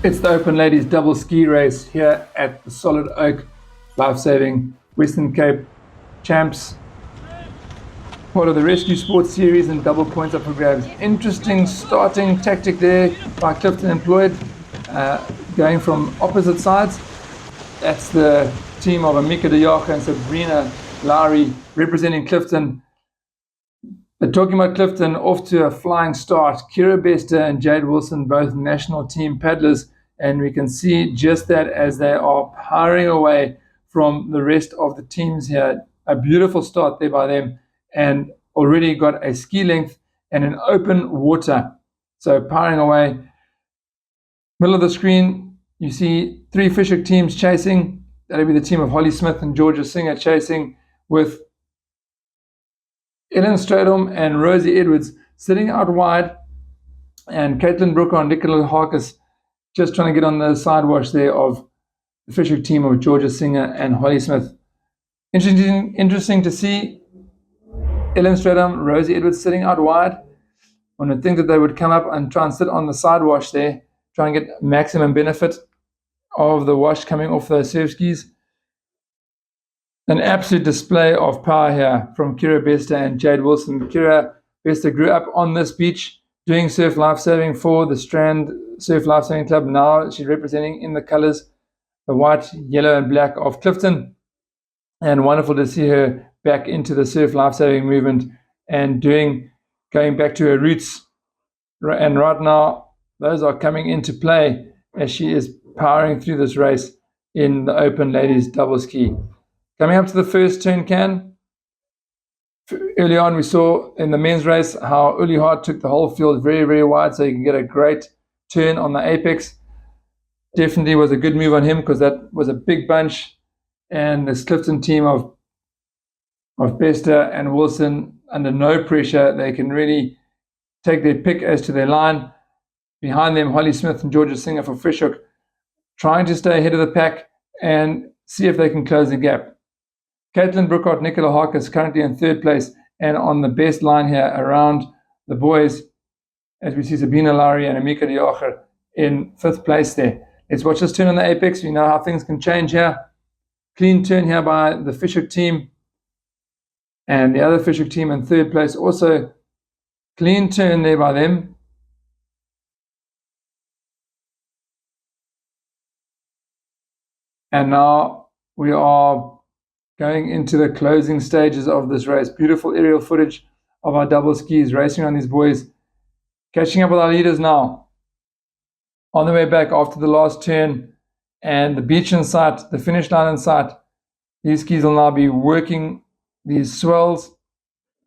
It's the Open Ladies double ski race here at the Solid Oak Lifesaving Western Cape Champs, part of the Rescue Sports Series, and double points up for grabs. Interesting starting tactic there by Clifton and Floyd, going from opposite sides. That's the team of Amika Diaka and Sabrina Lowry representing Clifton. But talking about Clifton, off to a flying start. Kira Bester and Jade Wilson, both national team paddlers, and we can see just that as they are powering away from the rest of the teams here. A beautiful start there by them, and already got a ski length and an open water. So powering away. Middle of the screen, you see three Fisher teams chasing. That'll be the team of Holly Smith and Georgia Singer chasing, with Ellen Stradom and Rosie Edwards sitting out wide, and Caitlin Brooker and Nicola Harkis just trying to get on the side wash there of the Fisher team of Georgia Singer and Holly Smith. Interesting to see Ellen Stradom, Rosie Edwards sitting out wide. One would think that they would come up and try and sit on the side wash there, try and get maximum benefit of the wash coming off those surf skis. An absolute display of power here from Kira Bester and Jade Wilson. Kira Bester grew up on this beach doing surf lifesaving for the Strand Surf Lifesaving Club. Now she's representing in the colors, the white, yellow, and black of Clifton. And wonderful to see her back into the surf lifesaving movement and going back to her roots. And right now, those are coming into play as she is powering through this race in the Open Ladies double ski. Coming up to the first turn can. Early on, we saw in the men's race how Uli Hart took the whole field very, very wide, so you can get a great turn on the apex. Definitely was a good move on him, because that was a big bunch. And this Clifton team of Bester and Wilson, under no pressure, they can really take their pick as to their line. Behind them, Holly Smith and Georgia Singer for Fishhook, trying to stay ahead of the pack and see if they can close the gap. Caitlin Brookhart, Nicola Harkis currently in third place, and on the best line here around the boys, as we see Sabina Lowry and Amika Diacher in fifth place there. Let's watch this turn on the apex. We know how things can change here. Clean turn here by the Fishhook team, and the other Fishhook team in third place also. Clean turn there by them. And now we are going into the closing stages of this race. Beautiful aerial footage of our double skis racing on these boys. Catching up with our leaders now. On the way back after the last turn, and the beach in sight, the finish line in sight. These skis will now be working these swells.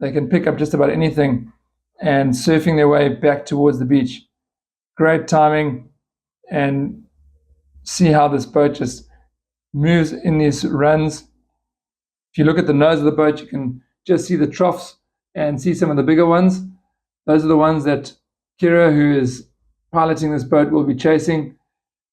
They can pick up just about anything and surfing their way back towards the beach. Great timing, and see how this boat just moves in these runs. If you look at the nose of the boat, you can just see the troughs and see some of the bigger ones. Those are the ones that Kira, who is piloting this boat, will be chasing.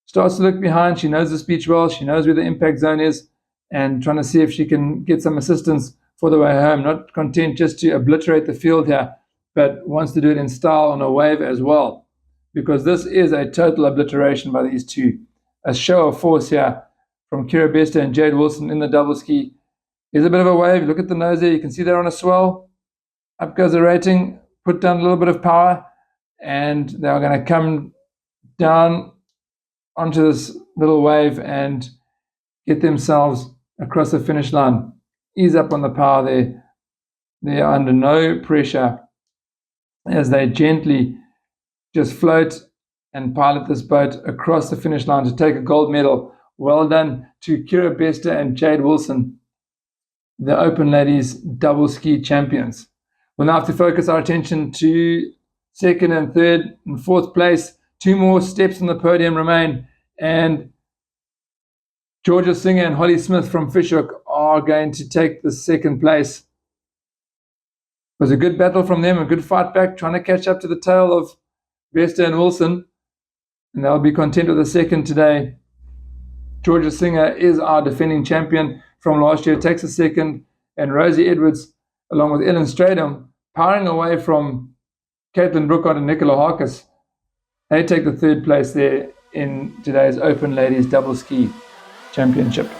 Starts to look behind. She knows this beach well. She knows where the impact zone is, and trying to see if she can get some assistance for the way home. Not content just to obliterate the field here, but wants to do it in style on a wave as well, because this is a total obliteration by these two. A show of force here from Kira Bester and Jade Wilson in the double ski. Here's a bit of a wave. Look at the nose there. You can see they're on a swell. Up goes the rating. Put down a little bit of power, and they're going to come down onto this little wave and get themselves across the finish line. Ease up on the power there. They are under no pressure as they gently just float and pilot this boat across the finish line to take a gold medal. Well done to Kira Bester and Jade Wilson, the Open Ladies double ski champions. We'll now have to focus our attention to second and third and fourth place. Two more steps on the podium remain, and Georgia Singer and Holly Smith from Fishhook are going to take the second place. It was a good battle from them, a good fight back, trying to catch up to the tail of Bester and Wilson, and they'll be content with the second today. Georgia Singer is our defending champion from last year, takes a second, and Rosie Edwards, along with Ellen Stradom, powering away from Caitlin Brookhart and Nicola Harkis. They take the third place there in today's Open Ladies Double Ski Championship.